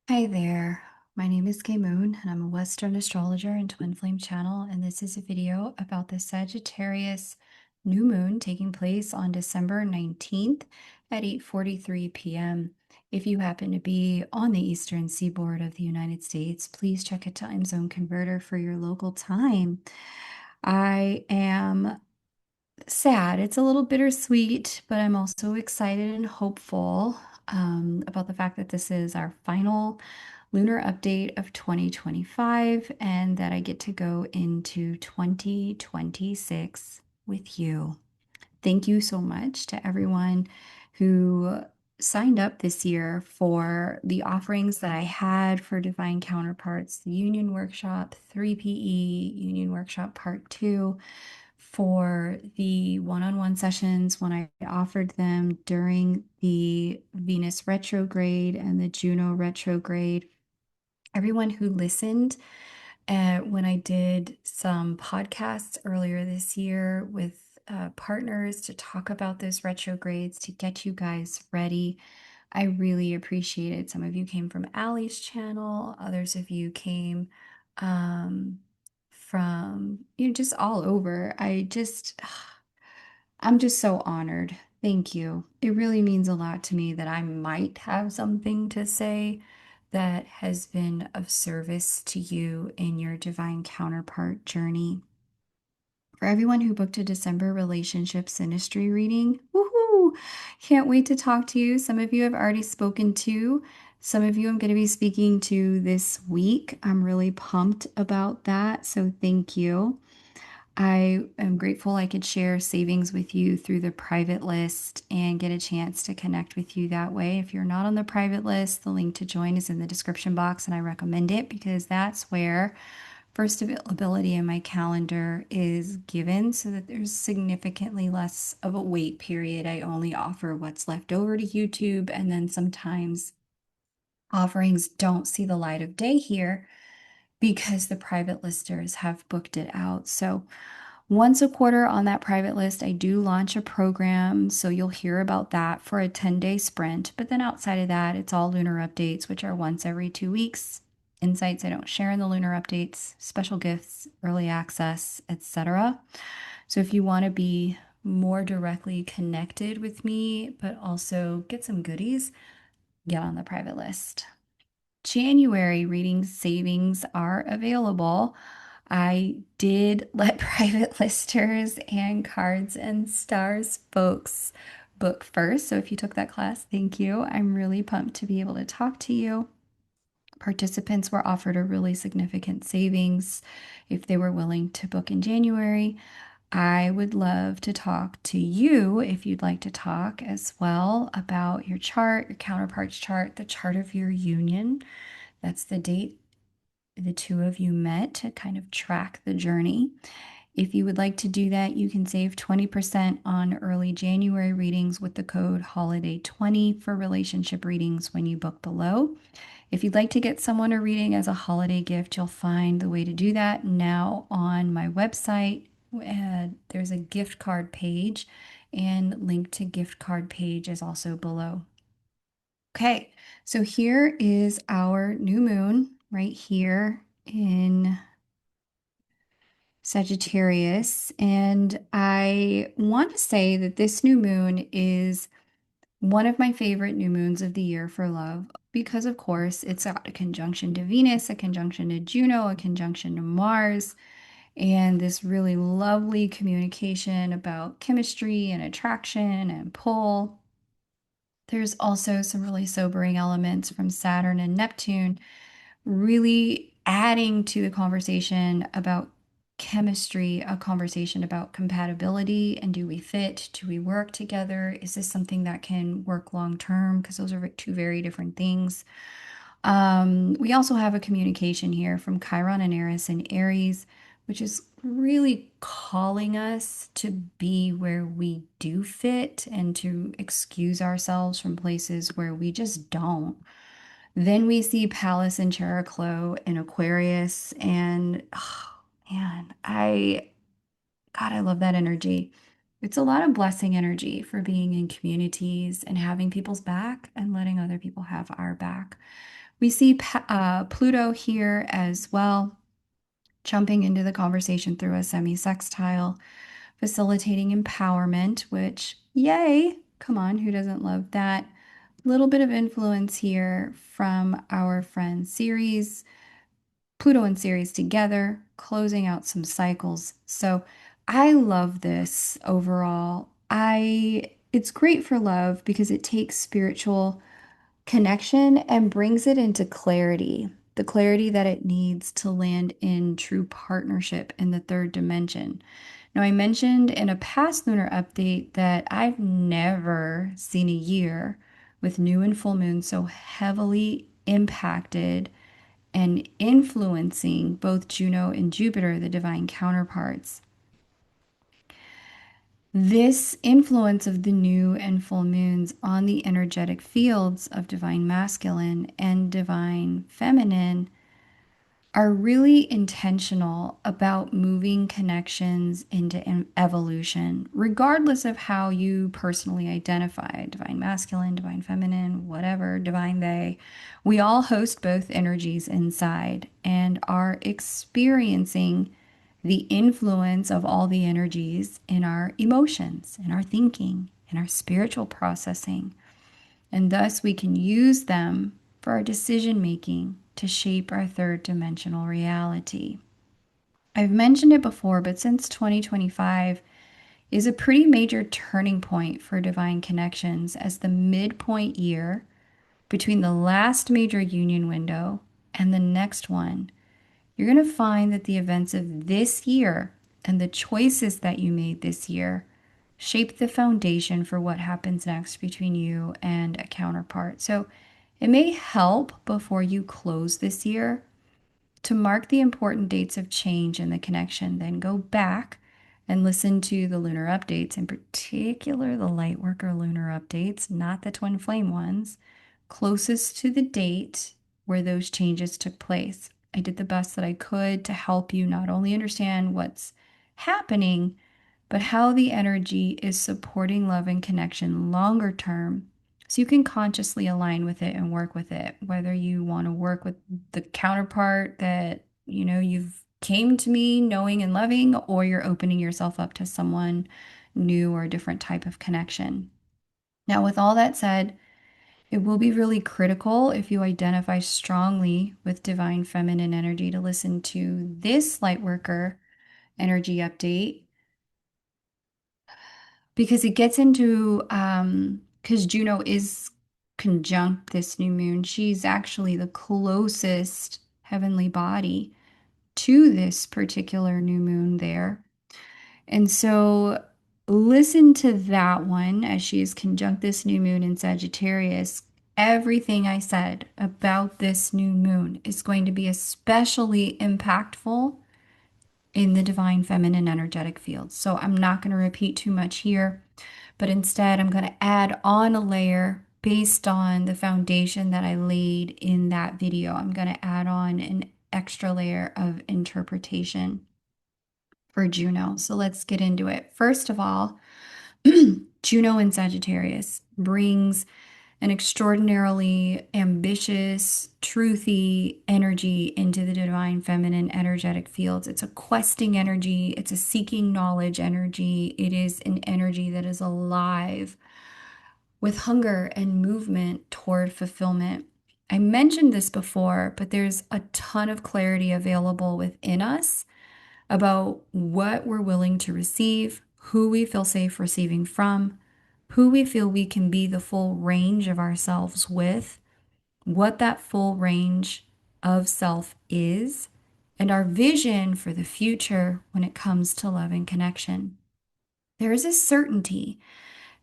Hi there. My name is Kay Moon, and I'm a Western astrologer and Twin Flame channel, and this is a video about the Sagittarius New Moon taking place on December 19th at 8:43 p.m. If you happen to be on the eastern seaboard of the United States, please check a time zone converter for your local time. I am sad. It's a little bittersweet, but I'm also excited and hopeful about the fact that this is our final lunar update of 2025 and that I get to go into 2026 with you. Thank you so much to everyone who signed up this year for the offerings that I had for Divine Counterparts, the Union Workshop 3PE, Union Workshop Part 2, for the one-on-one sessions when I offered them during the Venus retrograde and the Juno retrograde. Everyone who listened when I did some podcasts earlier this year with partners to talk about those retrogrades to get you guys ready. I really appreciate it. Some of you came from Allie's channel, others of you came um, from, just all over. I'm just so honored. Thank you. It really means a lot to me that I might have something to say that has been of service to you in your divine counterpart journey. For everyone who booked a December relationship synastry reading, woohoo! Can't wait to talk to you. Some of you have already spoken to. Some of you I'm going to be speaking to this week. I'm really pumped about that. So thank you. I am grateful I could share savings with you through the private list and get a chance to connect with you that way. If you're not on the private list, the link to join is in the description box, and I recommend it because that's where first availability in my calendar is given so that there's significantly less of a wait period. I only offer what's left over to YouTube, and then sometimes offerings don't see the light of day here because the private listers have booked it out. So once a quarter on that private list, I do launch a program. So you'll hear about that for a 10-day sprint. But then outside of that, it's all lunar updates, which are once every 2 weeks. Insights I don't share in the lunar updates, special gifts, early access, etc. So if you want to be more directly connected with me, but also get some goodies, get on the private list. January reading savings are available. I did let private listers and cards and stars folks book first. So if you took that class, thank you. I'm really pumped to be able to talk to you. Participants were offered a really significant savings if they were willing to book in January. I would love to talk to you if you'd like to talk as well about your chart, your counterpart's chart, the chart of your union. That's the date the two of you met to kind of track the journey. If you would like to do that, you can save 20% on early January readings with the code HOLIDAY20 for relationship readings when you book below. If you'd like to get someone a reading as a holiday gift, you'll find the way to do that now on my website. There's a gift card page, and link to gift card page is also below. Okay, so here is our new moon right here in Sagittarius. And I want to say that this new moon is one of my favorite new moons of the year for love because, of course, it's got a conjunction to Venus, a conjunction to Juno, a conjunction to Mars, and this really lovely communication about chemistry and attraction and pull. There's also some really sobering elements from Saturn and Neptune, really adding to the conversation about chemistry, a conversation about compatibility and do we fit? Do we work together? Is this something that can work long term? Because those are two very different things. We also have a communication here from Chiron and Eris and Aries, which is really calling us to be where we do fit and to excuse ourselves from places where we just don't. Then we see Pallas and Chariclo in Aquarius, and oh man, I love that energy. It's a lot of blessing energy for being in communities and having people's back and letting other people have our back. We see Pluto here as well, jumping into the conversation through a semi-sextile, facilitating empowerment, which, yay, come on, who doesn't love that? Little bit of influence here from our friend Ceres, Pluto and Ceres together, closing out some cycles. So I love this overall. It's great for love because it takes spiritual connection and brings it into clarity, the clarity that it needs to land in true partnership in the third dimension. Now, I mentioned in a past lunar update that I've never seen a year with new and full moon so heavily impacted and influencing both Juno and Jupiter, the divine counterparts. This influence of the new and full moons on the energetic fields of divine masculine and divine feminine are really intentional about moving connections into evolution, regardless of how you personally identify divine masculine, divine feminine, whatever, divine they. We all host both energies inside and are experiencing the influence of all the energies in our emotions, in our thinking, in our spiritual processing. And thus we can use them for our decision making to shape our third dimensional reality. I've mentioned it before, but since 2025 is a pretty major turning point for divine connections as the midpoint year between the last major union window and the next one, you're going to find that the events of this year and the choices that you made this year shape the foundation for what happens next between you and a counterpart. So it may help before you close this year to mark the important dates of change in the connection. Then go back and listen to the lunar updates, in particular the Lightworker lunar updates, not the twin flame ones, closest to the date where those changes took place. I did the best that I could to help you not only understand what's happening, but how the energy is supporting love and connection longer term. So you can consciously align with it and work with it, whether you want to work with the counterpart that, you've came to me knowing and loving, or you're opening yourself up to someone new or a different type of connection. Now, with all that said, it will be really critical if you identify strongly with divine feminine energy to listen to this Lightworker energy update because it gets into because Juno is conjunct this new moon. She's actually the closest heavenly body to this particular new moon there. And so listen to that one as she is conjunct this new moon in Sagittarius. Everything I said about this new moon is going to be especially impactful in the divine feminine energetic field. So I'm not going to repeat too much here, but instead I'm going to add on a layer based on the foundation that I laid in that video. I'm going to add on an extra layer of interpretation for Juno. So let's get into it. First of all, Juno in Sagittarius brings an extraordinarily ambitious, truthy energy into the divine feminine energetic fields. It's a questing energy, it's a seeking knowledge energy. It is an energy that is alive with hunger and movement toward fulfillment. I mentioned this before, but there's a ton of clarity available within us about what we're willing to receive, who we feel safe receiving from, who we feel we can be the full range of ourselves with, what that full range of self is, and our vision for the future when it comes to love and connection. There is a certainty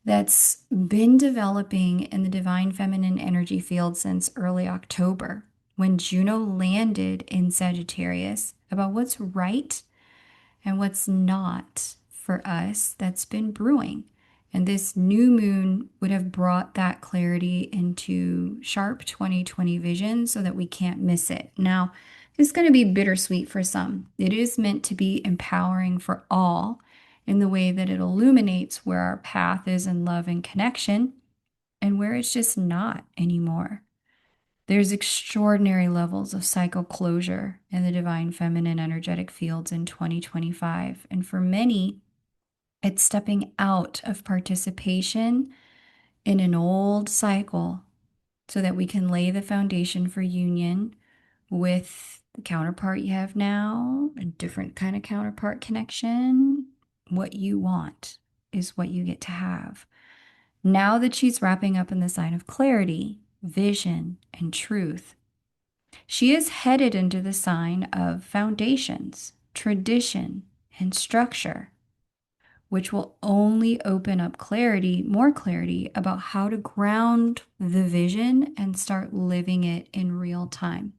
that's been developing in the divine feminine energy field since early October when Juno landed in Sagittarius about what's right and what's not for us that's been brewing. And this new moon would have brought that clarity into sharp 2020 vision so that we can't miss it. Now, it's going to be bittersweet for some. It is meant to be empowering for all in the way that it illuminates where our path is in love and connection and where it's just not anymore. There's extraordinary levels of cycle closure in the divine feminine energetic fields in 2025. And for many, it's stepping out of participation in an old cycle so that we can lay the foundation for union with the counterpart you have now, a different kind of counterpart connection. What you want is what you get to have. Now that she's wrapping up in the sign of clarity, vision, and truth, she is headed into the sign of foundations, tradition, and structure, which will only open up clarity, more clarity about how to ground the vision and start living it in real time.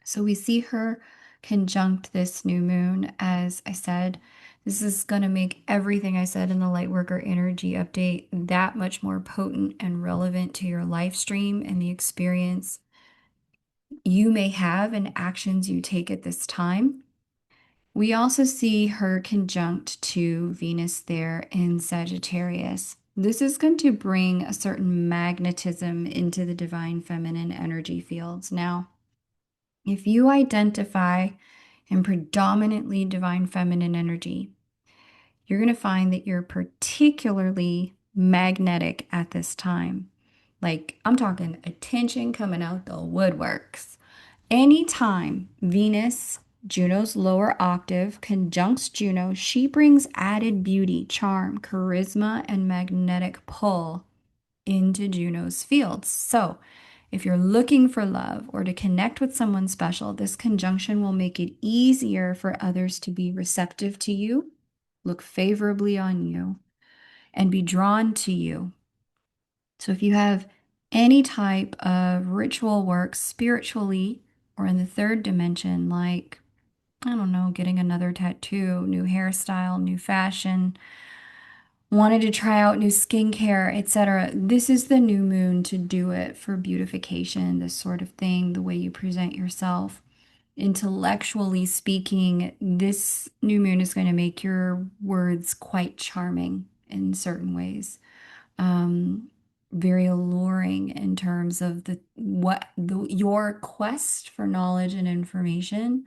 So we see her conjunct this new moon. As I said, this is going to make everything I said in the Lightworker energy update that much more potent and relevant to your life stream and the experience you may have and actions you take at this time. We also see her conjunct to Venus there in Sagittarius. This is going to bring a certain magnetism into the divine feminine energy fields. Now, if you identify in predominantly divine feminine energy, you're going to find that you're particularly magnetic at this time. Like, I'm talking attention coming out the woodworks. Anytime Venus, Juno's lower octave, conjuncts Juno, she brings added beauty, charm, charisma, and magnetic pull into Juno's fields. So, if you're looking for love or to connect with someone special, this conjunction will make it easier for others to be receptive to you, look favorably on you, and be drawn to you. So, if you have any type of ritual work spiritually or in the third dimension, like, I don't know, getting another tattoo, new hairstyle, new fashion, wanted to try out new skincare, etc. This is the new moon to do it for beautification, this sort of thing, the way you present yourself. Intellectually speaking, this new moon is going to make your words quite charming in certain ways. Very alluring in terms of your quest for knowledge and information.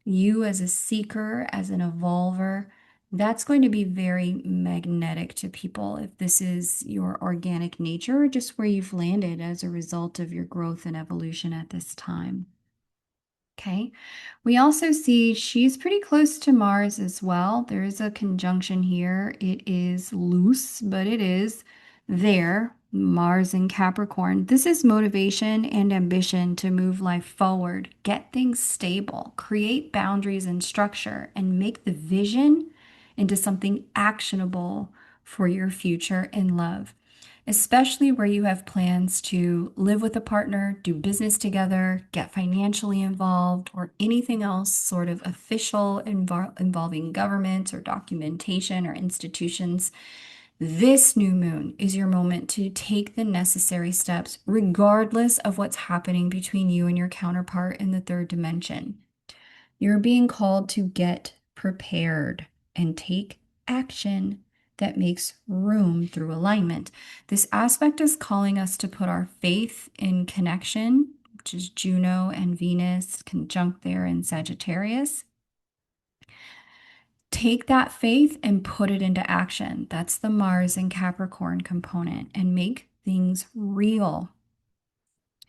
You as a seeker, as an evolver, that's going to be very magnetic to people if this is your organic nature or just where you've landed as a result of your growth and evolution at this time. Okay. We also see she's pretty close to Mars as well. There is a conjunction here. It is loose, but it is there. Mars in Capricorn. This is motivation and ambition to move life forward, get things stable, create boundaries and structure, and make the vision into something actionable for your future in love, especially where you have plans to live with a partner, do business together, get financially involved, or anything else sort of official involving government or documentation or institutions. This new moon is your moment to take the necessary steps, regardless of what's happening between you and your counterpart in the third dimension. You're being called to get prepared and take action that makes room through alignment. This aspect is calling us to put our faith in connection, which is Juno and Venus conjunct there in Sagittarius. Take that faith and put it into action. That's the Mars and Capricorn component, and make things real.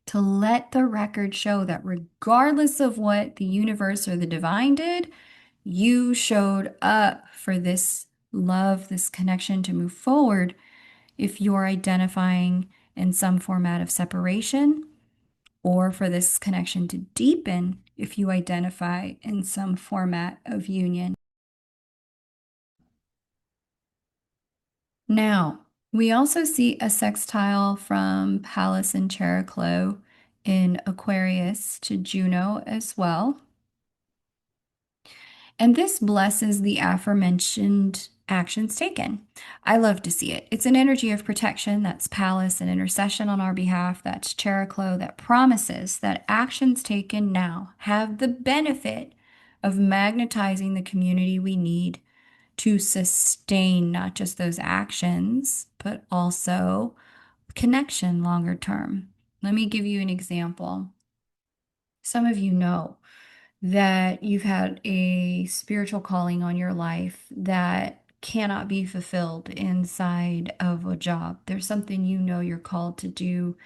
To let the record show that regardless of what the universe or the divine did, you showed up for this love, this connection to move forward. If you're identifying in some format of separation, or for this connection to deepen, if you identify in some format of union. Now, we also see a sextile from Pallas and Chariklo in Aquarius to Juno as well. And this blesses the aforementioned actions taken. I love to see it. It's an energy of protection. That's Pallas, an intercession on our behalf. That's Chariklo, that promises that actions taken now have the benefit of magnetizing the community we need to sustain not just those actions, but also connection longer term. Let me give you an example. Some of you know that you've had a spiritual calling on your life that cannot be fulfilled inside of a job. There's something you know you're called to do,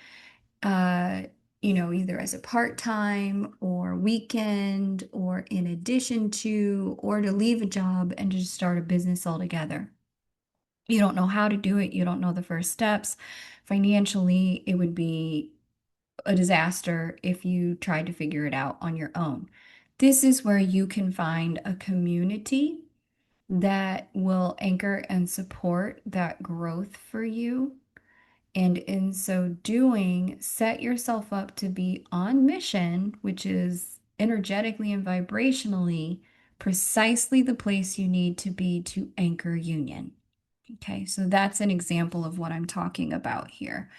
uh, either as a part-time or weekend or in addition to, or to leave a job and just start a business altogether. You don't know how to do it. You don't know the first steps. Financially, it would be a disaster if you tried to figure it out on your own. This is where you can find a community that will anchor and support that growth for you. And in so doing, set yourself up to be on mission, which is energetically and vibrationally precisely the place you need to be to anchor union. Okay, so that's an example of what I'm talking about here.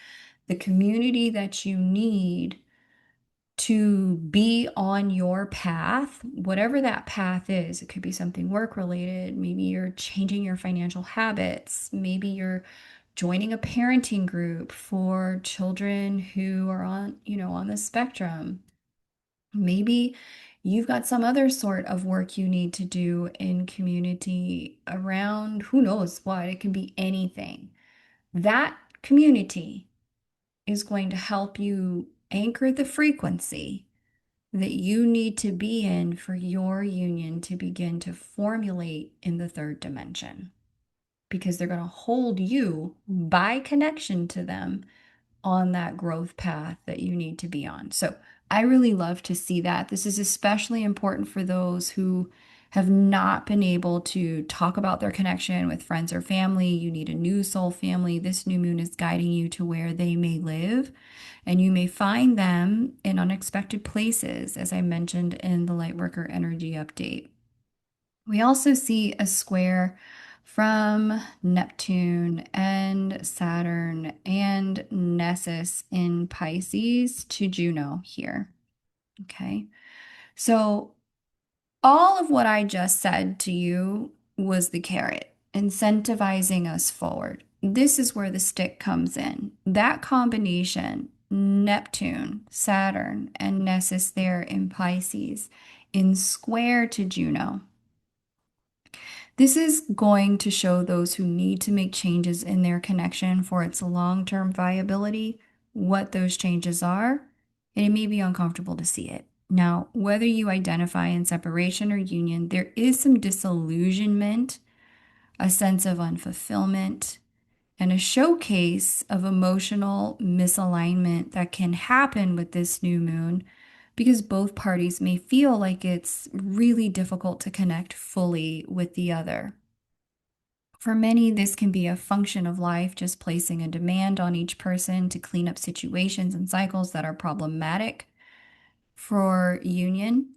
The community that you need to be on your path, whatever that path is. It could be something work related. Maybe you're changing your financial habits. Maybe you're joining a parenting group for children who are on the spectrum. Maybe you've got some other sort of work you need to do in community around who knows what. It can be anything. That community is going to help you anchor the frequency that you need to be in for your union to begin to formulate in the third dimension, because they're going to hold you by connection to them on that growth path that you need to be on. So I really love to see that. This is especially important for those who have not been able to talk about their connection with friends or family. You need a new soul family. This new moon is guiding you to where they may live, and you may find them in unexpected places, as I mentioned in the Lightworker Energy Update. We also see a square from Neptune and Saturn and Nessus in Pisces to Juno here. Okay. So all of what I just said to you was the carrot, incentivizing us forward. This is where the stick comes in. That combination, Neptune, Saturn, and Nessus there in Pisces, in square to Juno. This is going to show those who need to make changes in their connection for its long-term viability what those changes are, and it may be uncomfortable to see it. Now, whether you identify in separation or union, there is some disillusionment, a sense of unfulfillment, and a showcase of emotional misalignment that can happen with this new moon because both parties may feel like it's really difficult to connect fully with the other. For many, this can be a function of life, just placing a demand on each person to clean up situations and cycles that are problematic for union.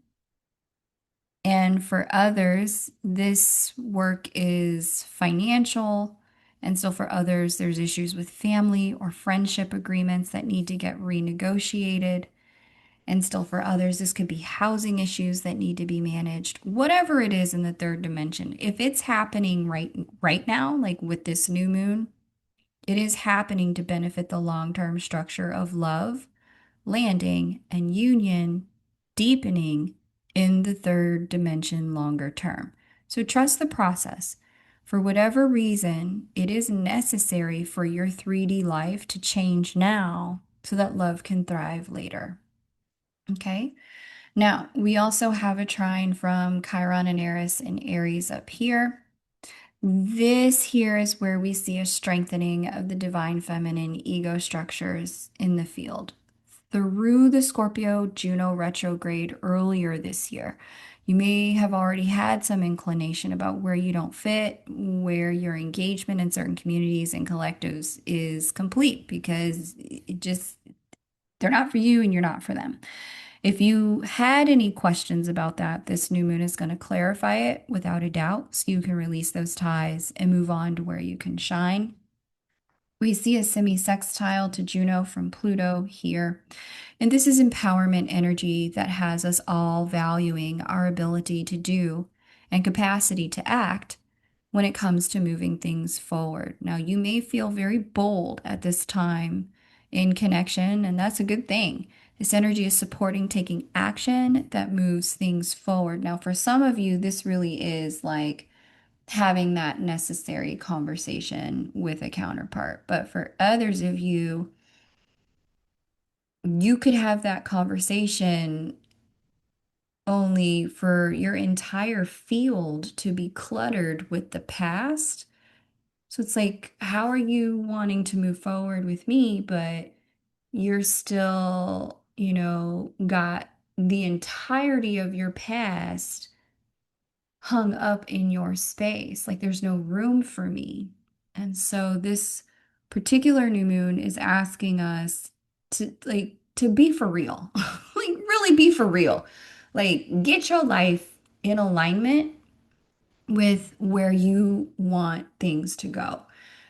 And for others, this work is financial. And so for others, there's issues with family or friendship agreements that need to get renegotiated. And still for others, this could be housing issues that need to be managed. Whatever it is in the third dimension, if it's happening right now, like with this new moon, it is happening to benefit the long-term structure of love, landing, and union deepening in the third dimension longer term. So trust the process. For whatever reason, it is necessary for your 3D life to change now so that love can thrive later. Okay. Now, we also have a trine from Chiron and Eris in Aries up here. This here is where we see a strengthening of the divine feminine ego structures in the field through the Scorpio Juno retrograde earlier this year. You may have already had some inclination about where you don't fit, where your engagement in certain communities and collectives is complete because they're not for you and you're not for them. If you had any questions about that, this new moon is going to clarify it without a doubt so you can release those ties and move on to where you can shine. We see a semi-sextile to Juno from Pluto here. And this is empowerment energy that has us all valuing our ability to do and capacity to act when it comes to moving things forward. Now, you may feel very bold at this time in connection, and that's a good thing. This energy is supporting taking action that moves things forward. Now, for some of you, this really is like having that necessary conversation with a counterpart. But for others of you, you could have that conversation only for your entire field to be cluttered with the past. So it's like, how are you wanting to move forward with me, but you're still, got the entirety of your past hung up in your space. Like there's no room for me. And so this particular new moon is asking us to be for real. Like really be for real. Like get your life in alignment with where you want things to go.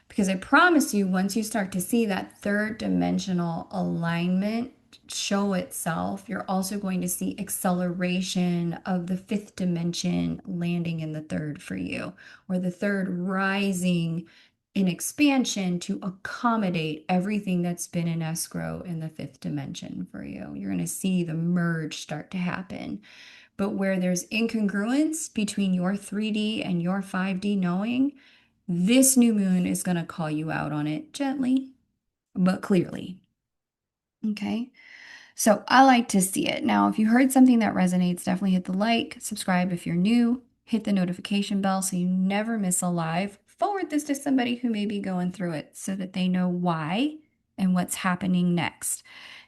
Because I promise you, once you start to see that third dimensional alignment show itself, you're also going to see acceleration of the fifth dimension landing in the third for you, or the third rising in expansion to accommodate everything that's been in escrow in the fifth dimension for you. You're going to see the merge start to happen. But where there's incongruence between your 3D and your 5D knowing, this new moon is going to call you out on it gently, but clearly. Okay. So I like to see it. Now, if you heard something that resonates, definitely hit the like, subscribe if you're new, hit the notification bell so you never miss a live. Forward this to somebody who may be going through it so that they know why and what's happening next.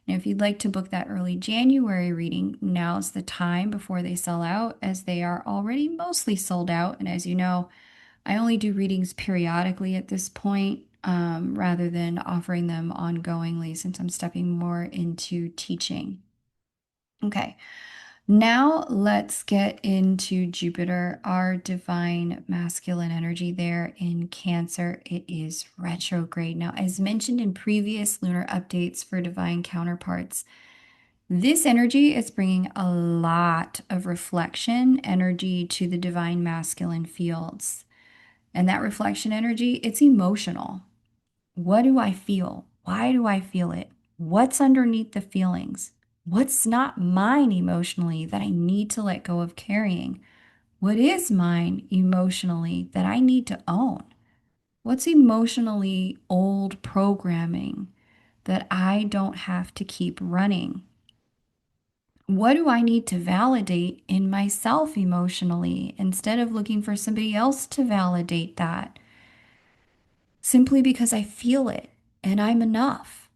Now, if you'd like to book that early January reading, now's the time before they sell out, as they are already mostly sold out. And as you know, I only do readings periodically at this point, rather than offering them ongoingly since I'm stepping more into teaching. Okay, now let's get into Jupiter, our divine masculine energy there in Cancer. It is retrograde. Now, as mentioned in previous lunar updates for divine counterparts, this energy is bringing a lot of reflection energy to the divine masculine fields. And that reflection energy, it's emotional. What do I feel? Why do I feel it? What's underneath the feelings? What's not mine emotionally that I need to let go of carrying? What is mine emotionally that I need to own? What's emotionally old programming that I don't have to keep running? What do I need to validate in myself emotionally instead of looking for somebody else to validate that? Simply because I feel it and I'm enough.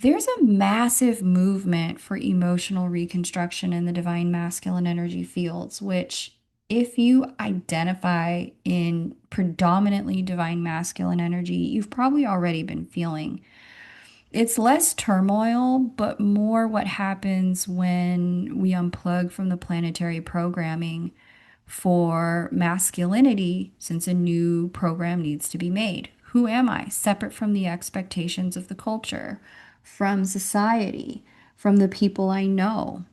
There's a massive movement for emotional reconstruction in the divine masculine energy fields, which, if you identify in predominantly divine masculine energy, you've probably already been feeling. It's less turmoil, but more what happens when we unplug from the planetary programming for masculinity, since a new program needs to be made. Who am I? Separate from the expectations of the culture, from society, from the people I know.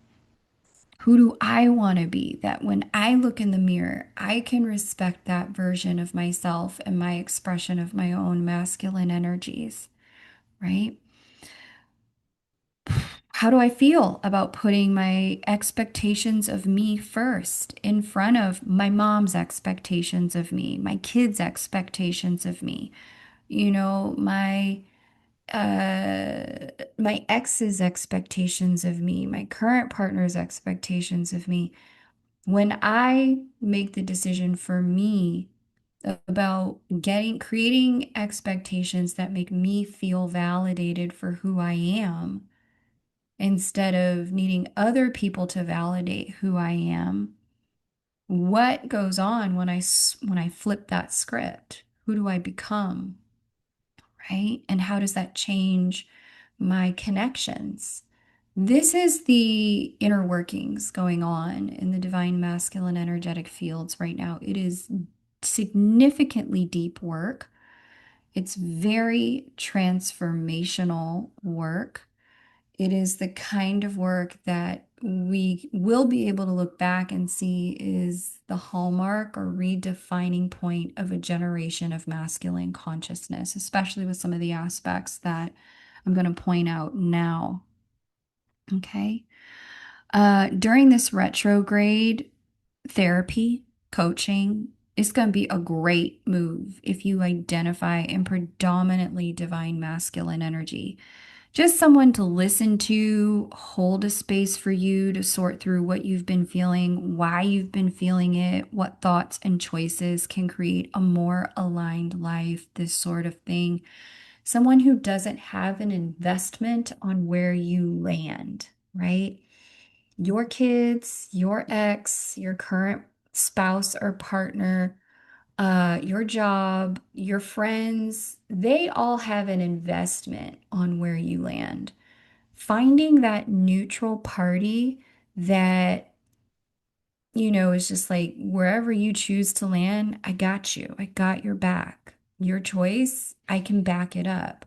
Who do I want to be? That when I look in the mirror, I can respect that version of myself and my expression of my own masculine energies, right? How do I feel about putting my expectations of me first in front of my mom's expectations of me, my kids' expectations of me, my my ex's expectations of me, my current partner's expectations of me. When I make the decision for me about creating expectations that make me feel validated for who I am, instead of needing other people to validate who I am, what goes on when I flip that script? Who do I become, right? And how does that change my connections? This is the inner workings going on in the divine masculine energetic fields right now. It is significantly deep work. It's very transformational work. It is the kind of work that we will be able to look back and see is the hallmark or redefining point of a generation of masculine consciousness, especially with some of the aspects that I'm going to point out now. Okay. During this retrograde, therapy, coaching is going to be a great move if you identify in predominantly divine masculine energy. Just someone to listen to, hold a space for you to sort through what you've been feeling, why you've been feeling it, what thoughts and choices can create a more aligned life, this sort of thing. Someone who doesn't have an investment on where you land, right? Your kids, your ex, your current spouse or partner, your job, your friends, they all have an investment on where you land. Finding that neutral party that, is just like wherever you choose to land, I got you. I got your back. Your choice, I can back it up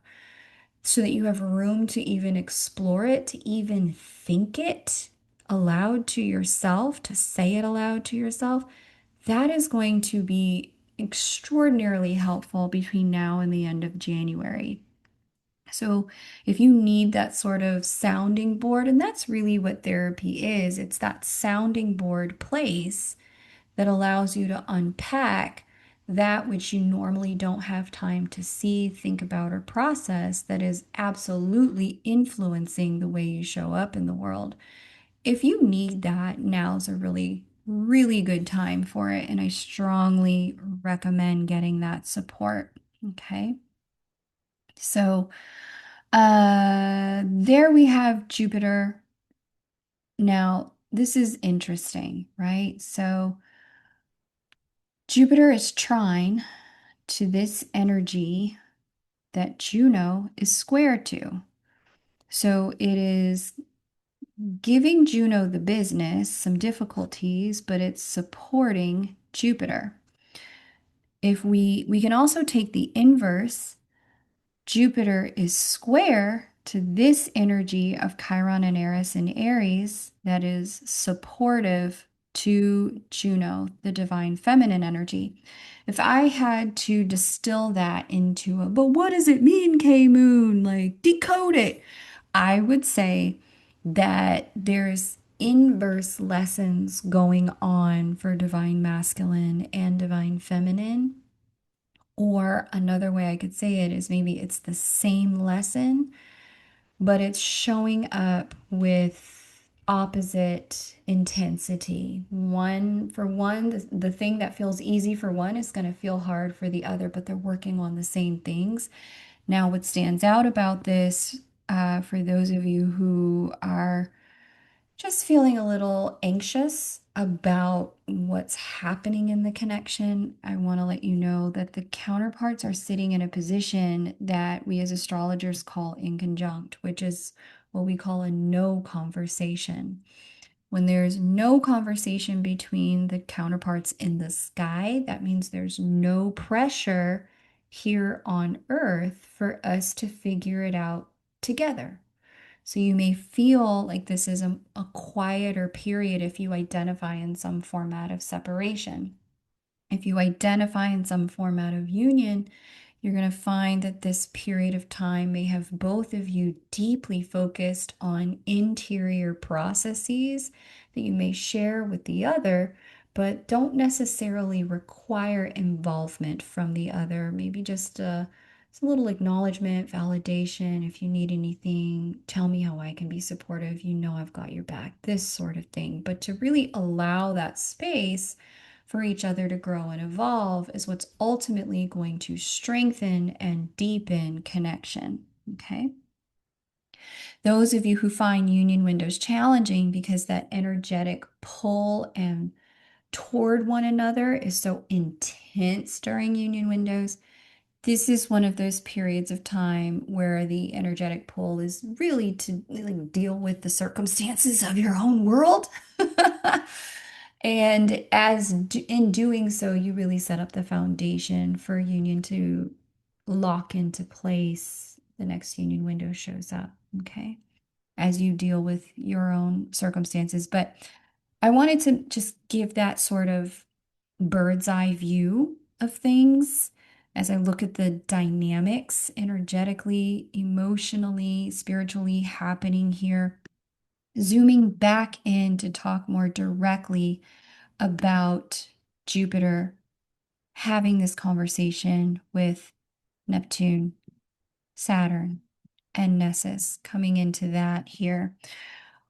so that you have room to even explore it, to even think it aloud to yourself, to say it aloud to yourself. That is going to be extraordinarily helpful between now and the end of January. So, if you need that sort of sounding board, and that's really what therapy is, it's that sounding board place that allows you to unpack that which you normally don't have time to see, think about, or process that is absolutely influencing the way you show up in the world. If you need that, now's a really, really good time for it. And I strongly recommend getting that support. Okay. So, there we have Jupiter. Now, this is interesting, right? So, Jupiter is trine to this energy that Juno is square to. So it is giving Juno the business, some difficulties, but it's supporting Jupiter. If we can also take the inverse, Jupiter is square to this energy of Chiron and Eris in Aries that is supportive to Juno, the divine feminine energy. If I had to distill that into but what does it mean, K Moon? Like, decode it. I would say that there's inverse lessons going on for divine masculine and divine feminine. Or another way I could say it is maybe it's the same lesson, but it's showing up with opposite intensity. The thing that feels easy for one is going to feel hard for the other, but they're working on the same things. Now, what stands out about this, for those of you who are just feeling a little anxious about what's happening in the connection, I want to let you know that the counterparts are sitting in a position that we as astrologers call inconjunct, which is what we call a no conversation. When there's no conversation between the counterparts in the sky, that means there's no pressure here on Earth for us to figure it out together. So you may feel like this is a quieter period if you identify in some format of separation. If you identify in some format of union, you're going to find that this period of time may have both of you deeply focused on interior processes that you may share with the other, but don't necessarily require involvement from the other. Maybe just a little acknowledgement, validation. If you need anything, tell me how I can be supportive. You know I've got your back, this sort of thing. But to really allow that space for each other to grow and evolve is what's ultimately going to strengthen and deepen connection. Okay. Those of you who find union windows challenging because that energetic pull and toward one another is so intense during union windows, this is one of those periods of time where the energetic pull is really to like, deal with the circumstances of your own world. And in doing so, you really set up the foundation for union to lock into place. The next union window shows up, okay, as you deal with your own circumstances. But I wanted to just give that sort of bird's eye view of things as I look at the dynamics energetically, emotionally, spiritually happening here, zooming back in to talk more directly about Jupiter having this conversation with Neptune, Saturn, and Nessus coming into that here.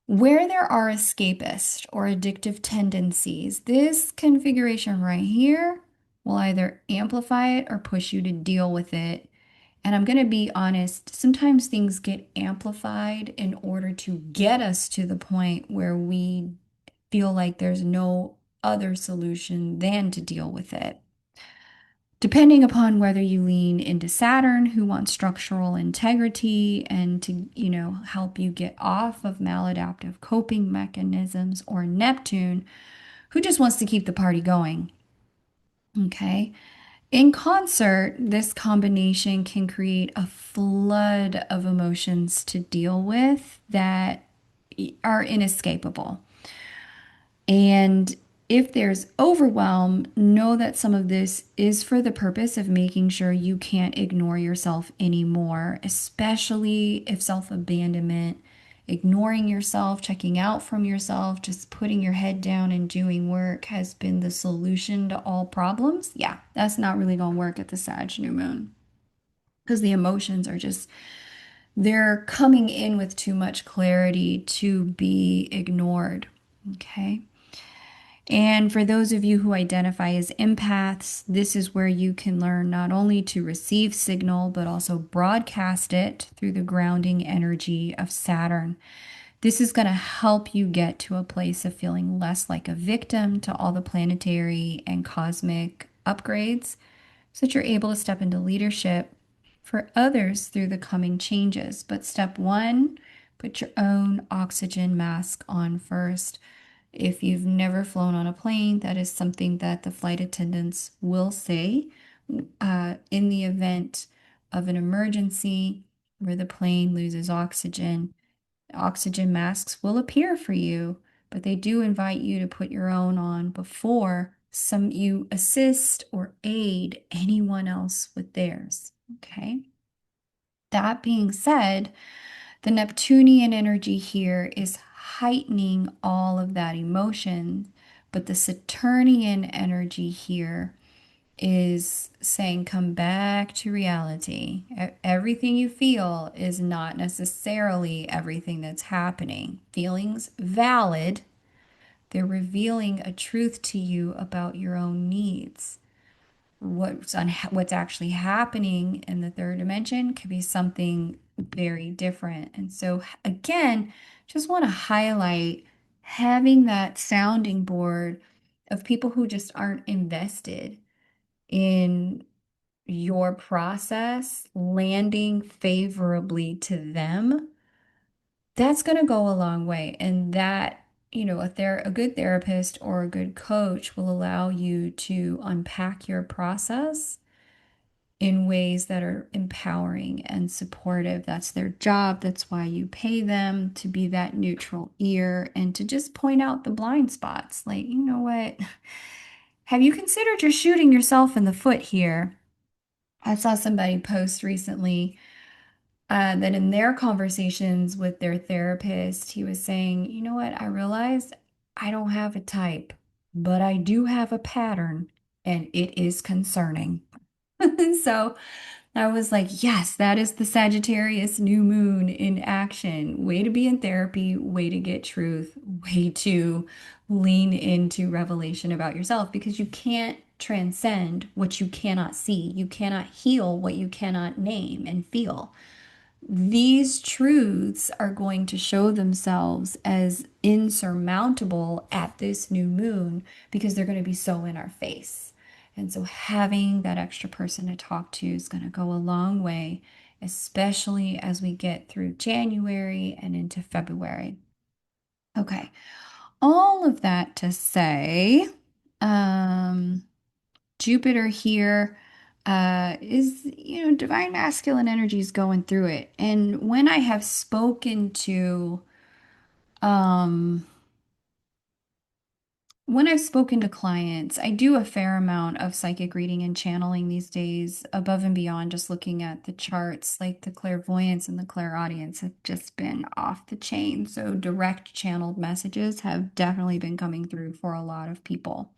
Where there are escapist or addictive tendencies, this configuration right here will either amplify it or push you to deal with it. And I'm going to be honest, sometimes things get amplified in order to get us to the point where we feel like there's no other solution than to deal with it. Depending upon whether you lean into Saturn, who wants structural integrity and to, help you get off of maladaptive coping mechanisms, or Neptune, who just wants to keep the party going. Okay. In concert, this combination can create a flood of emotions to deal with that are inescapable. And if there's overwhelm, know that some of this is for the purpose of making sure you can't ignore yourself anymore, especially if self-abandonment, ignoring yourself, checking out from yourself, just putting your head down and doing work has been the solution to all problems. Yeah, that's not really going to work at the Sag New Moon because the emotions are just, they're coming in with too much clarity to be ignored. Okay. And for those of you who identify as empaths, this is where you can learn not only to receive signal, but also broadcast it through the grounding energy of Saturn. This is going to help you get to a place of feeling less like a victim to all the planetary and cosmic upgrades, so that you're able to step into leadership for others through the coming changes. But step one, put your own oxygen mask on first. If you've never flown on a plane, that is something that the flight attendants will say in the event of an emergency where the plane loses oxygen. Oxygen masks will appear for you, but they do invite you to put your own on before you assist or aid anyone else with theirs. Okay. That being said, the Neptunian energy here is heightening all of that emotion, but the Saturnian energy here is saying, come back to reality. Everything you feel is not necessarily everything that's happening. Feelings valid. They're revealing a truth to you about your own needs. What's actually happening in the third dimension could be something very different. And so again, just want to highlight having that sounding board of people who just aren't invested in your process landing favorably to them. That's going to go a long way. And that, a good therapist or a good coach will allow you to unpack your process in ways that are empowering and supportive. That's their job. That's why you pay them, to be that neutral ear and to just point out the blind spots. Like, you know what? Have you considered you're shooting yourself in the foot here? I saw somebody post recently that in their conversations with their therapist, he was saying, you know what? I realized I don't have a type, but I do have a pattern, and it is concerning. So I was like, yes, that is the Sagittarius new moon in action. Way to be in therapy, way to get truth, way to lean into revelation about yourself, because you can't transcend what you cannot see. You cannot heal what you cannot name and feel. These truths are going to show themselves as insurmountable at this new moon because they're going to be so in our face. And so having that extra person to talk to is going to go a long way, especially as we get through January and into February. Okay, all of that to say, um, Jupiter here is, divine masculine energy is going through it. And when I have spoken to um, when I've spoken to clients, I do a fair amount of psychic reading and channeling these days, above and beyond just looking at the charts. Like the clairvoyance and the clairaudience have just been off the chain. So direct channeled messages have definitely been coming through for a lot of people.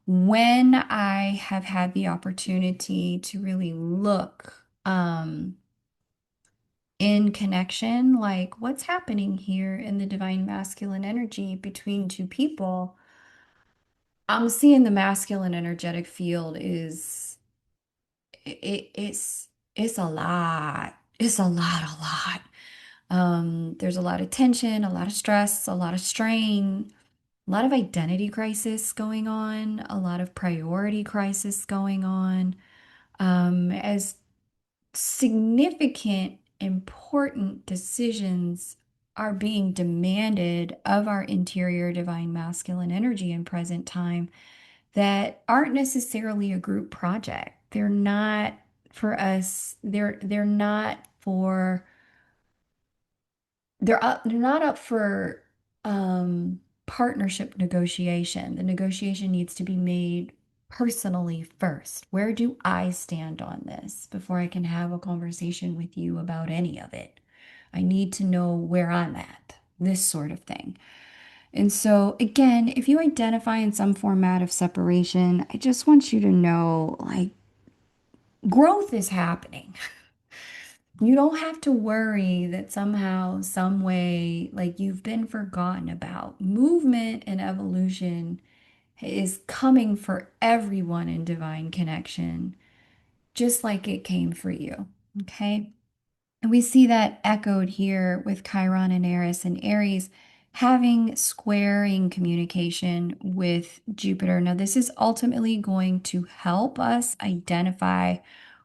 When I have had the opportunity to really look in connection, like what's happening here in the divine masculine energy between two people, I'm seeing the masculine energetic field is it's a lot. It's a lot. There's a lot of tension, a lot of stress, a lot of strain, a lot of identity crisis going on, a lot of priority crisis going on. As significant, important decisions are being demanded of our interior divine masculine energy in present time that aren't necessarily a group project. They're not for us. They're not for they're not up for partnership negotiation. The negotiation needs to be made personally first. Where do I stand on this before I can have a conversation with you about any of it? I need to know where I'm at, this sort of thing. And so, again, if you identify in some format of separation, I just want you to know like growth is happening. You don't have to worry that somehow, some way, like you've been forgotten about. Movement and evolution is coming for everyone in divine connection, just like it came for you. Okay. And we see that echoed here with Chiron and Eris and Aries having squaring communication with Jupiter. Now, this is ultimately going to help us identify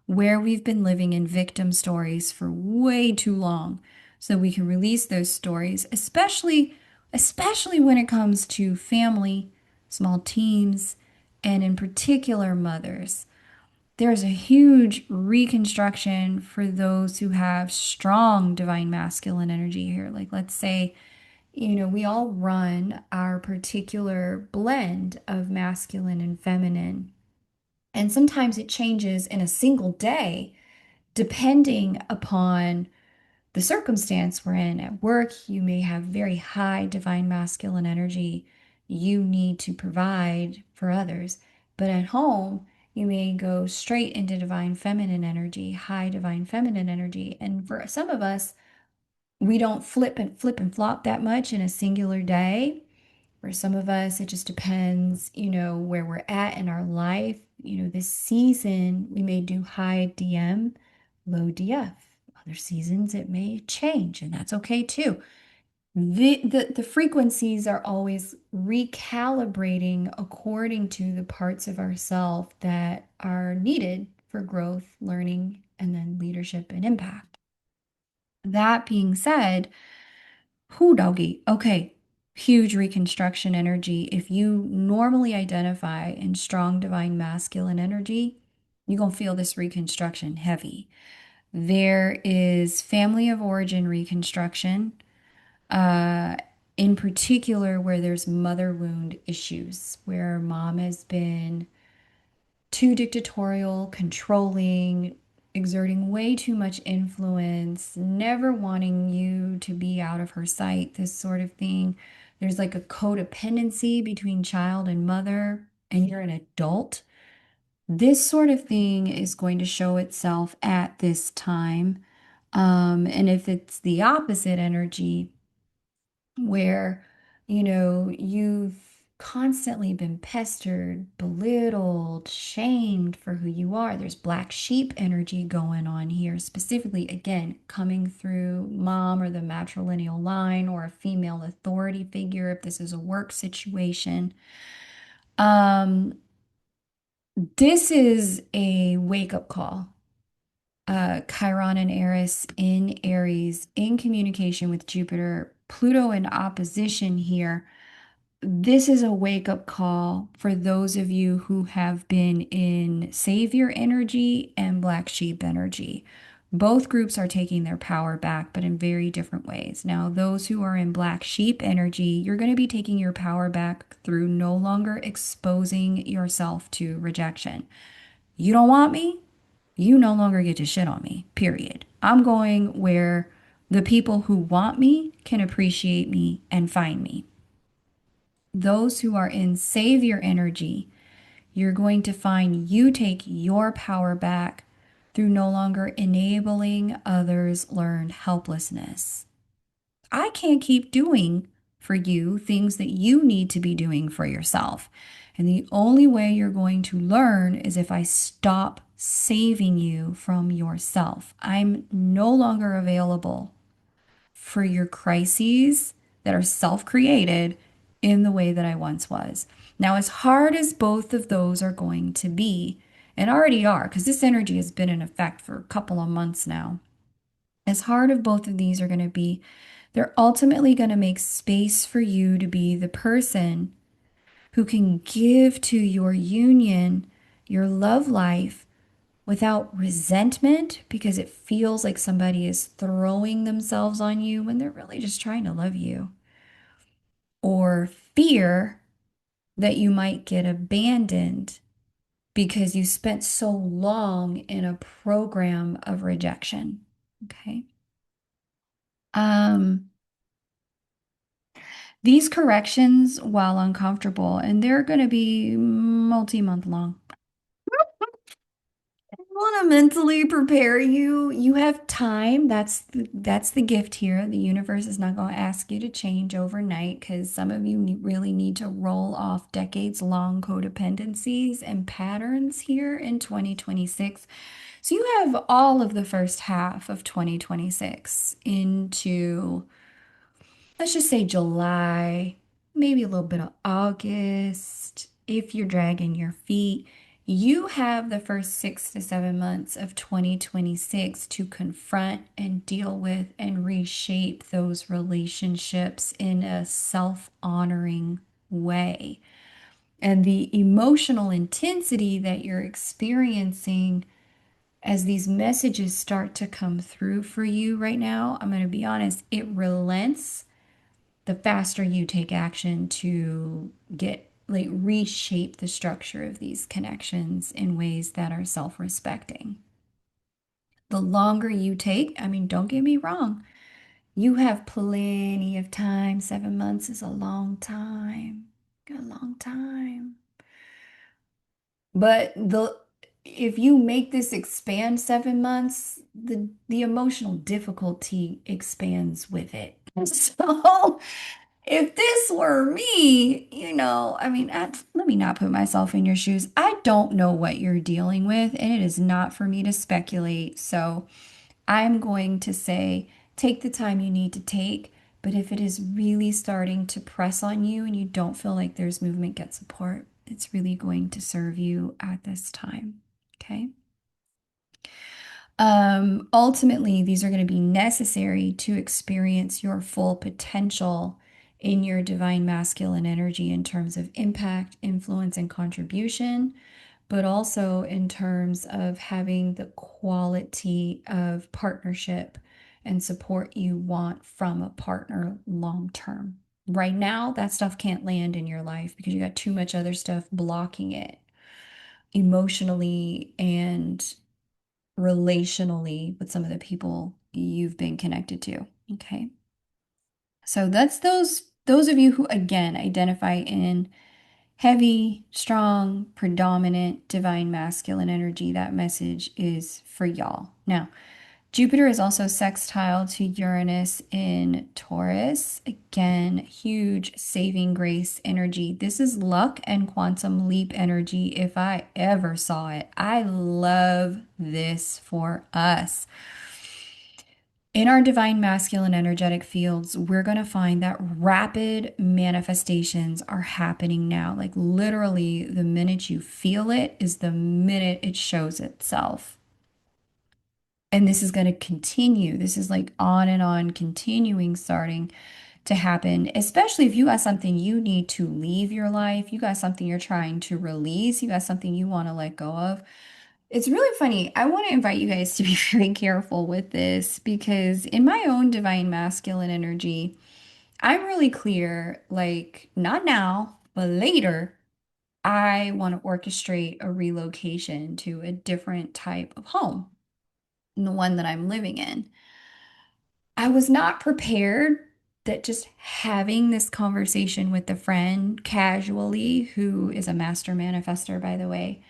where we've been living in victim stories for way too long so we can release those stories, especially when it comes to family, small teams, and in particular mothers. There's a huge reconstruction for those who have strong divine masculine energy here. Like, let's say, we all run our particular blend of masculine and feminine. And sometimes it changes in a single day, depending upon the circumstance we're in. At work, you may have very high divine masculine energy you need to provide for others. But at home, you may go straight into divine feminine energy, high divine feminine energy. And for some of us, we don't flip and flop that much in a singular day. For some of us, it just depends, where we're at in our life. This season, we may do high DM, low DF. Other seasons, it may change, and that's okay too. The frequencies are always recalibrating according to the parts of ourself that are needed for growth, learning, and then leadership and impact. That being said, whoo doggy, okay, huge reconstruction energy. If you normally identify in strong divine masculine energy, you're gonna feel this reconstruction heavy. There is family of origin reconstruction, uh, in particular where there's mother wound issues, where mom has been too dictatorial, controlling, exerting way too much influence, never wanting you to be out of her sight, this sort of thing. There's like a codependency between child and mother, and you're an adult. This sort of thing is going to show itself at this time. And if it's the opposite energy, where, you've constantly been pestered, belittled, shamed for who you are. There's black sheep energy going on here, specifically, again, coming through mom or the matrilineal line or a female authority figure if this is a work situation. Um, this is a wake-up call. Chiron and Eris in Aries in communication with Jupiter, Pluto in opposition here. This is a wake-up call for those of you who have been in savior energy and black sheep energy. Both groups are taking their power back, but in very different ways. Now, those who are in black sheep energy, you're going to be taking your power back through no longer exposing yourself to rejection. You don't want me? You no longer get to shit on me, period. I'm going where the people who want me can appreciate me and find me. Those who are in savior energy, you're going to find you take your power back through no longer enabling others learn helplessness. I can't keep doing for you things that you need to be doing for yourself. And the only way you're going to learn is if I stop saving you from yourself. I'm no longer available for your crises that are self created in the way that I once was. Now, as hard as both of those are going to be, and already are, because this energy has been in effect for a couple of months now, as hard as both of these are going to be, they're ultimately going to make space for you to be the person who can give to your union, your love life, without resentment because it feels like somebody is throwing themselves on you when they're really just trying to love you, or fear that you might get abandoned because you spent so long in a program of rejection. Okay. Um, these corrections, while uncomfortable, and they're going to be multi-month long, want to mentally prepare you. You have time. That's the gift here. The universe is not going to ask you to change overnight because some of you really need to roll off decades-long codependencies and patterns here in 2026. So you have all of the first half of 2026 into, let's just say July, maybe a little bit of August. If you're dragging your feet, you have the first 6 to 7 months of 2026 to confront and deal with and reshape those relationships in a self-honoring way. And the emotional intensity that you're experiencing as these messages start to come through for you right now, I'm going to be honest, it relents the faster you take action to get like reshape the structure of these connections in ways that are self-respecting. The longer you take, I mean, don't get me wrong, you have plenty of time. 7 months is a long time. A long time. But the if you make this expand 7 months, the emotional difficulty expands with it. So if this were me, I mean, let me not put myself in your shoes. I don't know what you're dealing with, and it is not for me to speculate. So I'm going to say take the time you need to take. But if it is really starting to press on you and you don't feel like there's movement, get support. It's really going to serve you at this time. Okay. Ultimately, these are going to be necessary to experience your full potential in your divine masculine energy in terms of impact, influence, and contribution, but also in terms of having the quality of partnership and support you want from a partner long term. Right now, that stuff can't land in your life because you got too much other stuff blocking it emotionally and relationally with some of the people you've been connected to. Okay. So that's those of you who again identify in heavy, strong, predominant divine masculine energy. That message is for y'all. Now, Jupiter is also sextile to Uranus in Taurus. Again, huge saving grace energy. This is luck and quantum leap energy if I ever saw it. I love this for us. In our divine masculine energetic fields, we're going to find that rapid manifestations are happening now. Like literally, the minute you feel it is the minute it shows itself. And this is going to continue. This is like on and on, continuing, starting to happen, especially if you got something you need to leave your life, you got something you're trying to release, you got something you want to let go of. It's really funny. I want to invite you guys to be very careful with this because in my own divine masculine energy, I'm really clear, like, not now, but later, I want to orchestrate a relocation to a different type of home than the one that I'm living in. I was not prepared that just having this conversation with a friend casually, who is a master manifester, by the way.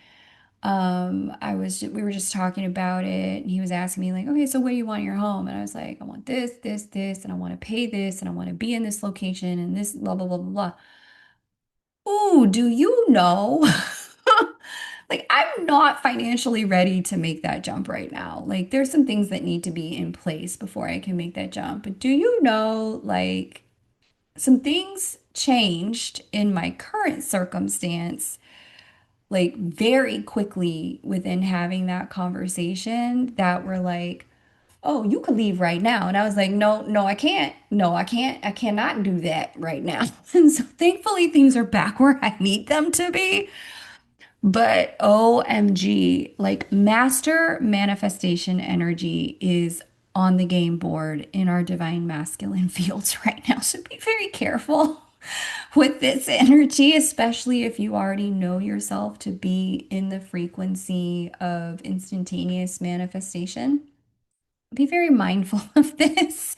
We were just talking about it, and he was asking me like, okay, so what do you want in your home? And I was like, I want this, this, this, and I want to pay this, and I want to be in this location, and this, blah, blah, blah, blah, blah. Ooh, do you know? Like, I'm not financially ready to make that jump right now. Like, there's some things that need to be in place before I can make that jump. But do you know, like, some things changed in my current circumstance, like, very quickly within having that conversation that were like, oh, you could leave right now. And I was like, no, no, I can't. No, I can't. I cannot do that right now. And so thankfully, things are back where I need them to be. But OMG, like master manifestation energy is on the game board in our divine masculine fields right now. So be very careful with this energy, especially if you already know yourself to be in the frequency of instantaneous manifestation. Be very mindful of this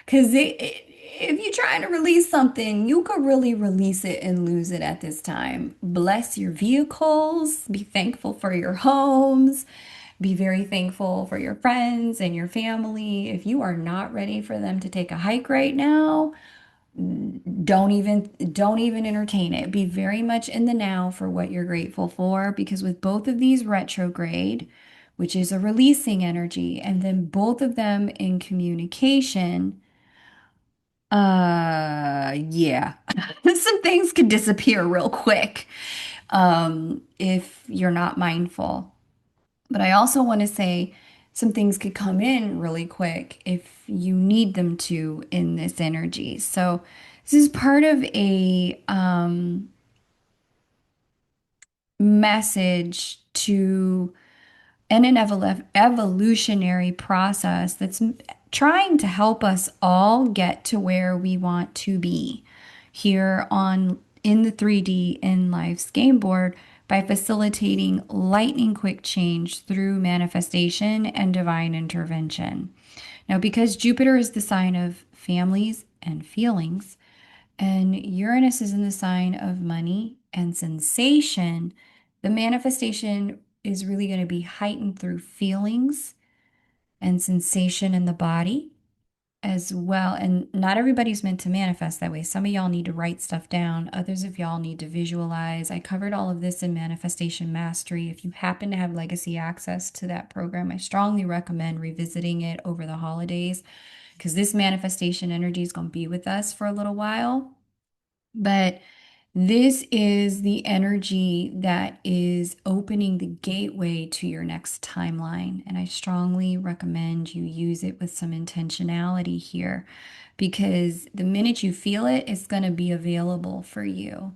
because if you're trying to release something, you could really release it and lose it at this time. Bless your vehicles. Be thankful for your homes. Be very thankful for your friends and your family. If you are not ready for them to take a hike right now, don't even entertain it. Be very much in the now for what you're grateful for, because with both of these retrograde, which is a releasing energy, and then both of them in communication, yeah. Some things could disappear real quick, if you're not mindful. But I also want to say some things could come in really quick if you need them to in this energy. So this is part of a message to an evolutionary process that's trying to help us all get to where we want to be here on in the 3D in life's game board by facilitating lightning quick change through manifestation and divine intervention. Now, because Jupiter is the sign of families and feelings, and Uranus is in the sign of money and sensation, the manifestation is really going to be heightened through feelings and sensation in the body as well. And not everybody's meant to manifest that way. Some of y'all need to write stuff down, others of y'all need to visualize. I covered all of this in Manifestation Mastery. If you happen to have legacy access to that program, I strongly recommend revisiting it over the holidays because this manifestation energy is going to be with us for a little while. But this is the energy that is opening the gateway to your next timeline. And I strongly recommend you use it with some intentionality here because the minute you feel it, it's going to be available for you.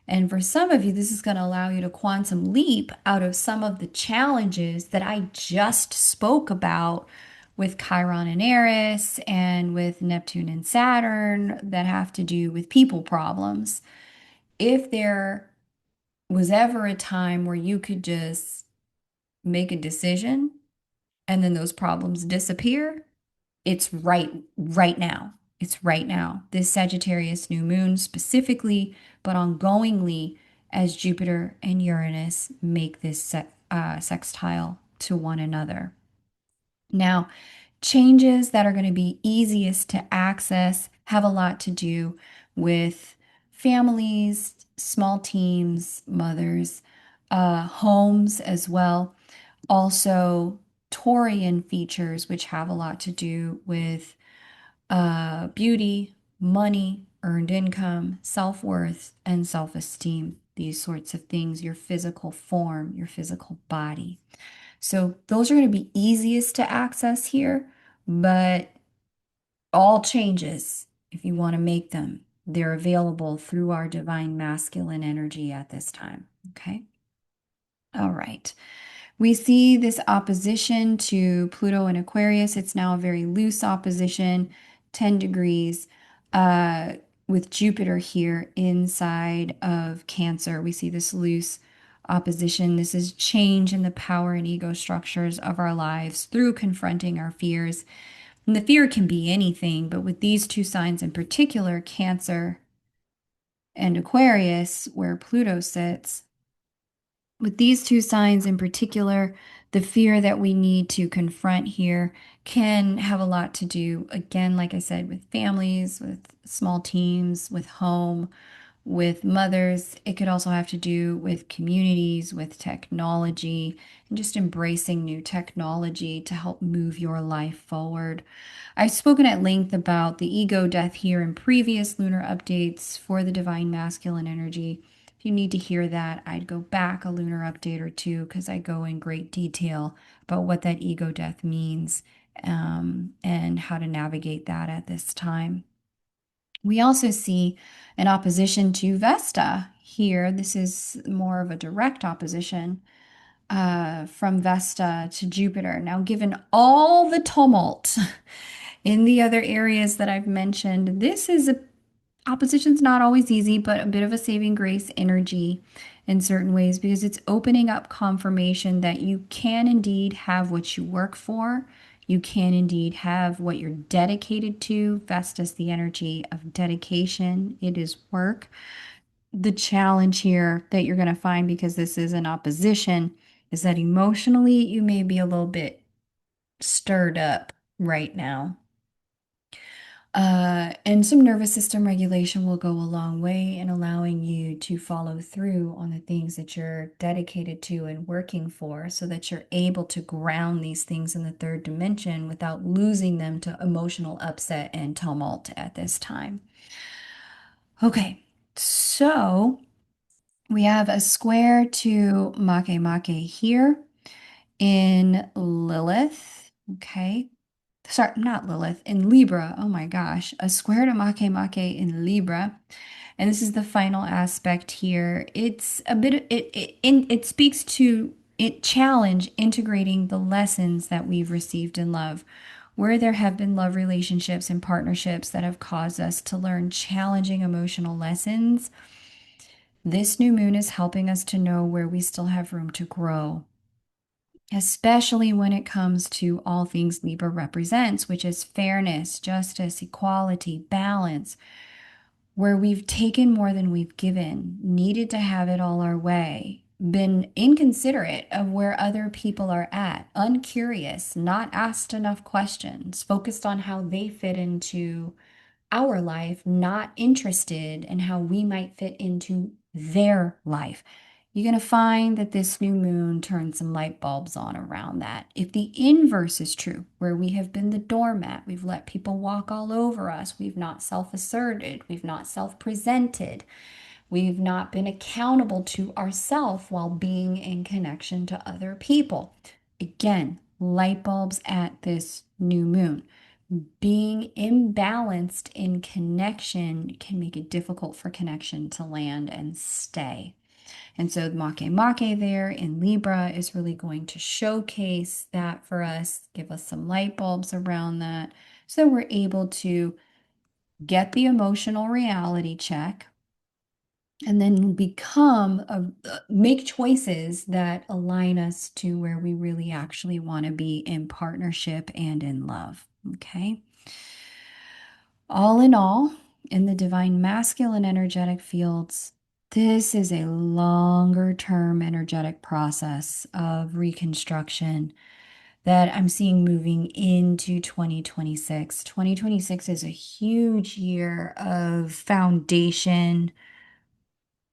And for some of you, this is going to allow you to quantum leap out of some of the challenges that I just spoke about with Chiron and Eris and with Neptune and Saturn that have to do with people problems. If there was ever a time where you could just make a decision and then those problems disappear, it's right now. It's right now. This Sagittarius new moon specifically, but ongoingly as Jupiter and Uranus make this sextile to one another. Now, changes that are going to be easiest to access have a lot to do with families, small teams, mothers, homes as well. Also, Taurian features, which have a lot to do with beauty, money, earned income, self-worth, and self-esteem. These sorts of things, your physical form, your physical body. So those are going to be easiest to access here, but all changes, if you want to make them, they're available through our divine masculine energy at this time. Okay. All right. We see this opposition to Pluto and Aquarius. It's now a very loose opposition, 10 degrees, uh, with Jupiter here inside of Cancer. We see this loose opposition. This is change in the power and ego structures of our lives through confronting our fears. And the fear can be anything, but with these two signs in particular, Cancer and Aquarius, where Pluto sits, with these two signs in particular, the fear that we need to confront here can have a lot to do, again, like I said, with families, with small teams, with home, with mothers. It could also have to do with communities, with technology, and just embracing new technology to help move your life forward. I've spoken at length about the ego death here in previous lunar updates for the divine masculine energy. If you need to hear that, I'd go back a lunar update or two because I go in great detail about what that ego death means, and how to navigate that at this time. We also see an opposition to Vesta here. This is more of a direct opposition from Vesta to Jupiter. Now, given all the tumult in the other areas that I've mentioned, this is a opposition's not always easy, but a bit of a saving grace energy in certain ways because it's opening up confirmation that you can indeed have what you work for. You can indeed have what you're dedicated to. Vestas, the energy of dedication, it is work. The challenge here that you're going to find, because this is an opposition, is that emotionally you may be a little bit stirred up right now. And some nervous system regulation will go a long way in allowing you to follow through on the things that you're dedicated to and working for so that you're able to ground these things in the third dimension without losing them to emotional upset and tumult at this time. Okay, so we have a square to Make here in Lilith. Okay, sorry, not Lilith, in Libra. Oh my gosh, a square to Make in Libra. And this is the final aspect here. It's a bit, it speaks to it challenge integrating the lessons that we've received in love. Where there have been love relationships and partnerships that have caused us to learn challenging emotional lessons, this new moon is helping us to know where we still have room to grow, especially when it comes to all things Libra represents, which is fairness, justice, equality, balance, where we've taken more than we've given, needed to have it all our way, been inconsiderate of where other people are at, uncurious, not asked enough questions, focused on how they fit into our life, not interested in how we might fit into their life. You're going to find that this new moon turns some light bulbs on around that. If the inverse is true, where we have been the doormat, we've let people walk all over us, we've not self asserted, we've not self presented, we've not been accountable to ourselves while being in connection to other people. Again, light bulbs at this new moon. Being imbalanced in connection can make it difficult for connection to land and stay. And so Make there in Libra is really going to showcase that for us, give us some light bulbs around that, so we're able to get the emotional reality check and then make choices that align us to where we really actually want to be in partnership and in love. Okay. All in all, in the divine masculine energetic fields, this is a longer term energetic process of reconstruction that I'm seeing moving into 2026. 2026 is a huge year of foundation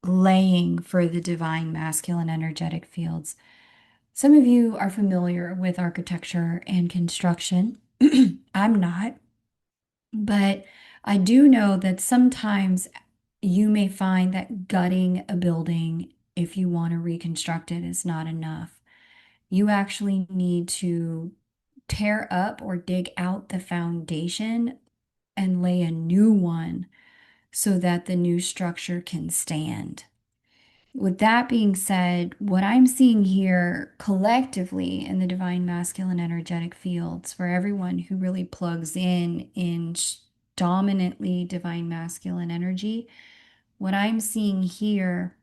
laying for the divine masculine energetic fields. Some of you are familiar with architecture and construction. I'm not. But I do know that sometimes you may find that gutting a building, if you want to reconstruct it, is not enough. You actually need to tear up or dig out the foundation and lay a new one so that the new structure can stand. With that being said, what I'm seeing here collectively in the divine masculine energetic fields for everyone who really plugs in dominantly divine masculine energy, what I'm seeing here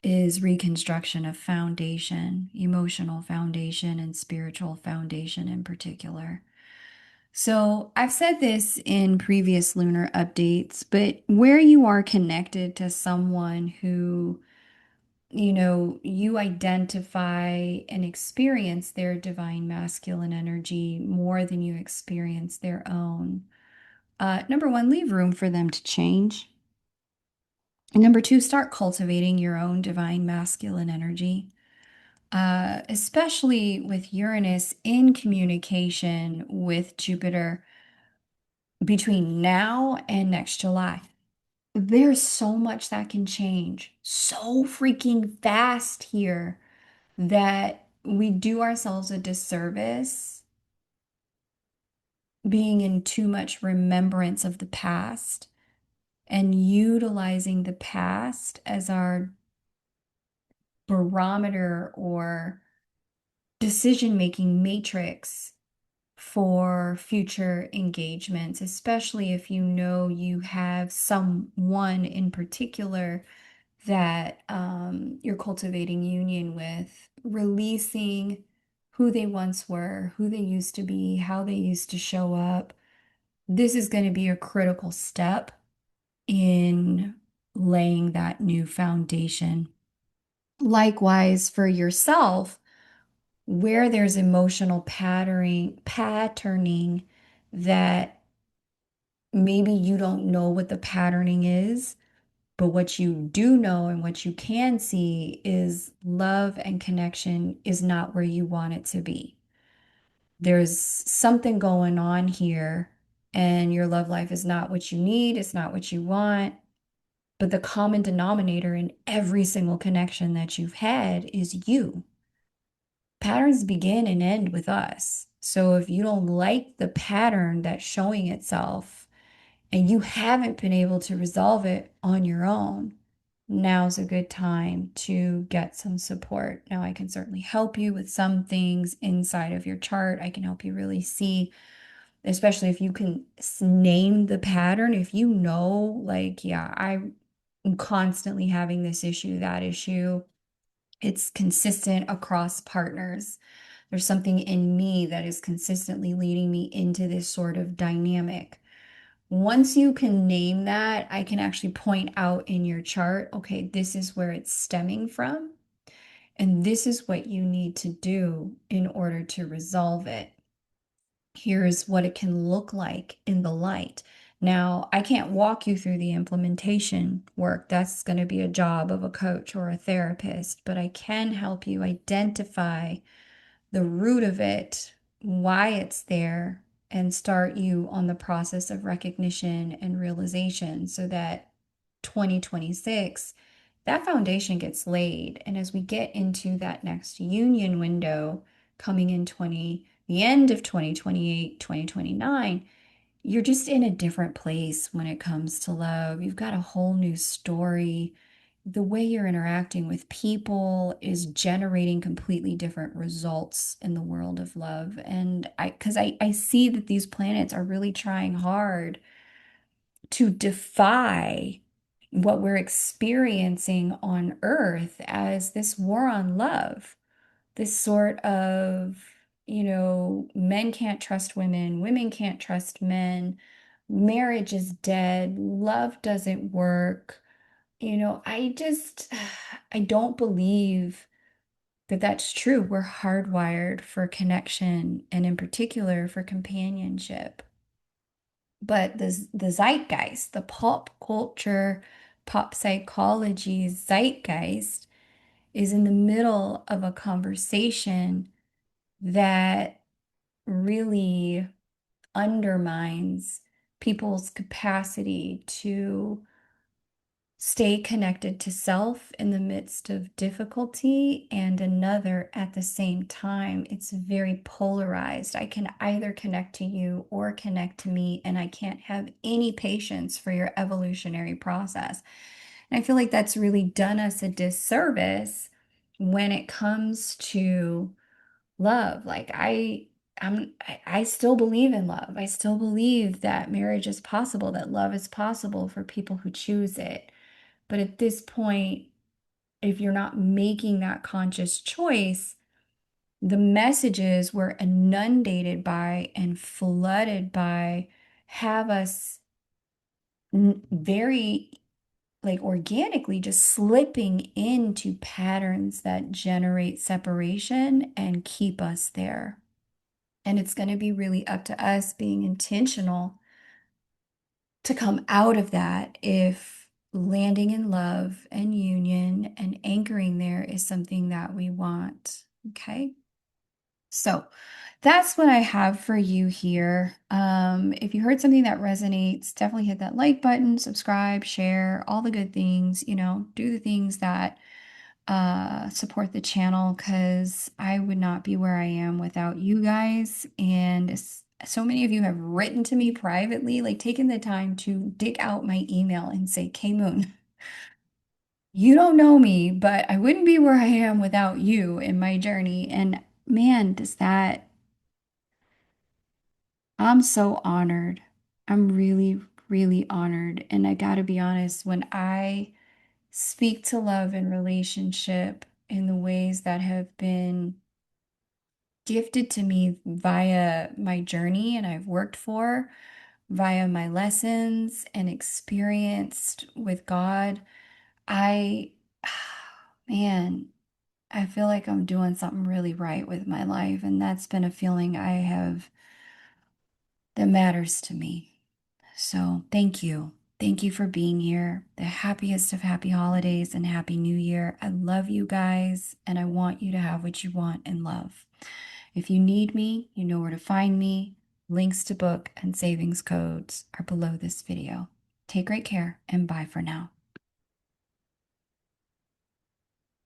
is reconstruction of foundation, emotional foundation, and spiritual foundation in particular. So I've said this in previous lunar updates, but where you are connected to someone who, you identify and experience their divine masculine energy more than you experience their own. Number one, leave room for them to change. And number two, start cultivating your own divine masculine energy, especially with Uranus in communication with Jupiter between now and next July. There's so much that can change so freaking fast here that we do ourselves a disservice being in too much remembrance of the past and utilizing the past as our barometer or decision-making matrix for future engagements, especially if you know you have someone in particular that you're cultivating union with, releasing who they once were, who they used to be, how they used to show up. This is going to be a critical step in laying that new foundation. Likewise, for yourself, where there's emotional patterning that maybe you don't know what the patterning is, but what you do know and what you can see is love and connection is not where you want it to be. There's something going on here, and your love life is not what you need, it's not what you want. But the common denominator in every single connection that you've had is you. Patterns begin and end with us. So if you don't like the pattern that's showing itself and you haven't been able to resolve it on your own, now's a good time to get some support. Now, I can certainly help you with some things inside of your chart. I can help you really see, especially if you can name the pattern. If you know, like, yeah, I'm constantly having this issue, that issue, it's consistent across partners. There's something in me that is consistently leading me into this sort of dynamic. Once you can name that, I can actually point out in your chart, okay, this is where it's stemming from, and this is what you need to do in order to resolve it. Here's what it can look like in the light. Now, I can't walk you through the implementation work. That's going to be a job of a coach or a therapist, but I can help you identify the root of it, why it's there, and start you on the process of recognition and realization so that 2026, that foundation gets laid. And as we get into that next union window coming in the end of 2028, 2029, you're just in a different place when it comes to love. You've got a whole new story. The way you're interacting with people is generating completely different results in the world of love. And because I see that these planets are really trying hard to defy what we're experiencing on Earth as this war on love, this sort of, men can't trust women, women can't trust men, marriage is dead, love doesn't work. I don't believe that that's true. We're hardwired for connection and in particular for companionship. But the zeitgeist, the pop culture, pop psychology zeitgeist is in the middle of a conversation that really undermines people's capacity to stay connected to self in the midst of difficulty and another at the same time. It's very polarized. I can either connect to you or connect to me, and I can't have any patience for your evolutionary process. And I feel like that's really done us a disservice when it comes to love. Like I still believe in love. I still believe that marriage is possible, that love is possible for people who choose it. But at this point, if you're not making that conscious choice, the messages we're inundated by and flooded by have us very like organically just slipping into patterns that generate separation and keep us there. And it's going to be really up to us being intentional to come out of that if landing in love and union and anchoring there is something that we want. Okay. So that's what I have for you here. If you heard something that resonates, definitely hit that like button, subscribe, share, all the good things, do the things that support the channel because I would not be where I am without you guys. And so many of you have written to me privately, like taking the time to dig out my email and say, K Moon, you don't know me, but I wouldn't be where I am without you in my journey. And man, I'm so honored. I'm really, really honored. And I gotta be honest, when I speak to love and relationship in the ways that have been gifted to me via my journey and I've worked for, via my lessons and experienced with God, I, man, I feel like I'm doing something really right with my life. And that's been a feeling I have that matters to me. So thank you. Thank you for being here. The happiest of happy holidays and happy new year. I love you guys and I want you to have what you want in love. If you need me, you know where to find me. Links to book and savings codes are below this video. Take great care and bye for now.